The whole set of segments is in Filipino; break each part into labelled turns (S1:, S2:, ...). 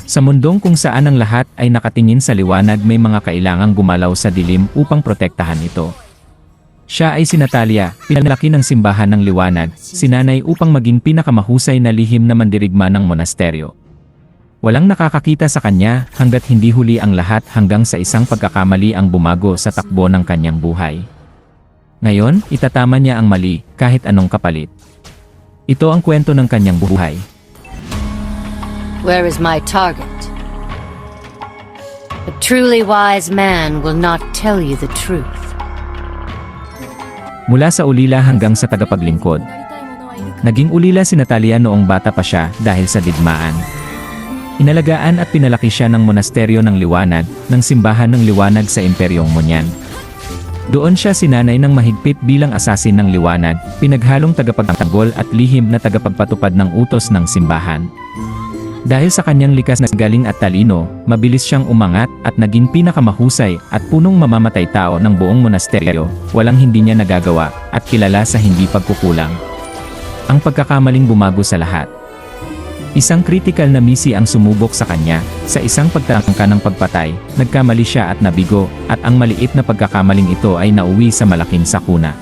S1: Sa mundong kung saan ang lahat ay nakatingin sa liwanag, may mga kailangang gumalaw sa dilim upang protektahan ito. Siya ay si Natalia, pinalaki ng simbahan ng liwanag, sinanay upang maging pinakamahusay na lihim na mandirigma ng monasteryo. Walang nakakakita sa kanya hanggat hindi huli ang lahat, hanggang sa isang pagkakamali ang bumago sa takbo ng kanyang buhay. Ngayon, itatama niya ang mali, kahit anong kapalit. Ito ang kwento ng kanyang buhay.
S2: Where is my target? A truly wise man will not tell you the truth.
S1: Mula sa ulila hanggang sa tagapaglingkod. Naging ulila si Natalia noong bata pa siya dahil sa digmaan. Inalagaan at pinalaki siya ng monasteryo ng liwanag, ng simbahan ng liwanag sa Imperyong Munyan. Doon siya sinanay ng mahigpit bilang asasin ng liwanag, pinaghalong tagapagtanggol at lihim na tagapagpatupad ng utos ng simbahan. Dahil sa kanyang likas na galing at talino, mabilis siyang umangat at naging pinakamahusay at punong mamamatay tao ng buong monasteryo, walang hindi niya nagagawa at kilala sa hindi pagkukulang. Ang pagkakamaling bumago sa lahat. Isang critical na misi ang sumubok sa kanya, sa isang pagtangka ng pagpatay, nagkamali siya at nabigo, at ang maliit na pagkakamaling ito ay nauwi sa malaking sakuna.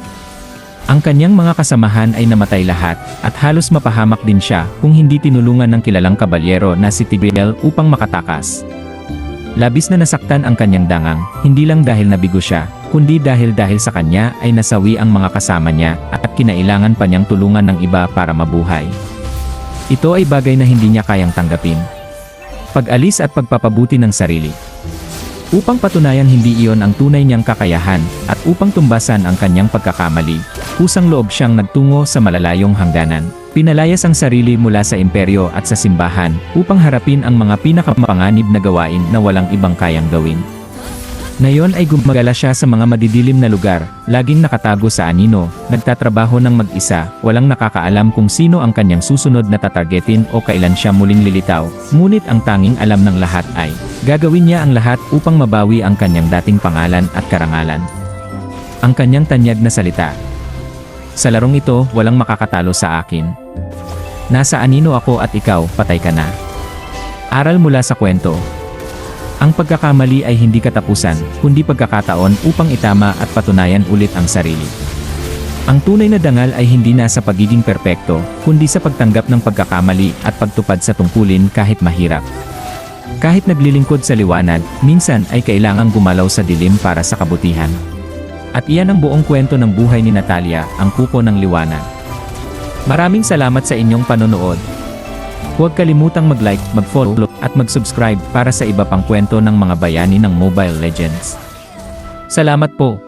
S1: Ang kanyang mga kasamahan ay namatay lahat, at halos mapahamak din siya kung hindi tinulungan ng kilalang kabalyero na si Tibriel upang makatakas. Labis na nasaktan ang kanyang dangang, hindi lang dahil nabigo siya, kundi dahil sa kanya ay nasawi ang mga kasama niya at kinailangan pa niyang tulungan ng iba para mabuhay. Ito ay bagay na hindi niya kayang tanggapin. Pag-alis at pagpapabuti ng sarili. Upang patunayan hindi iyon ang tunay niyang kakayahan, at upang tumbasan ang kanyang pagkakamali, kusang loob siyang nagtungo sa malalayong hangganan. Pinalayas ang sarili mula sa imperyo at sa simbahan, upang harapin ang mga pinakamapanganib na gawain na walang ibang kayang gawin. Ngayon ay gumagala siya sa mga madidilim na lugar, laging nakatago sa anino, nagtatrabaho ng mag-isa, walang nakakaalam kung sino ang kanyang susunod na tatargetin o kailan siya muling lilitaw, ngunit ang tanging alam ng lahat ay, gagawin niya ang lahat upang mabawi ang kanyang dating pangalan at karangalan. Ang kanyang tanyag na salita. Sa larong ito, walang makakatalo sa akin. Nasa anino ako at ikaw, patay ka na. Aral mula sa kwento. Ang pagkakamali ay hindi katapusan, kundi pagkakataon upang itama at patunayan ulit ang sarili. Ang tunay na dangal ay hindi nasa pagiging perpekto, kundi sa pagtanggap ng pagkakamali at pagtupad sa tungkulin kahit mahirap. Kahit naglilingkod sa liwanag, minsan ay kailangang gumalaw sa dilim para sa kabutihan. At iyan ang buong kwento ng buhay ni Natalia, ang kuko ng liwanag. Maraming salamat sa inyong panonood. Huwag kalimutang mag-like, mag-follow, at mag-subscribe para sa iba pang kwento ng mga bayani ng Mobile Legends. Salamat po!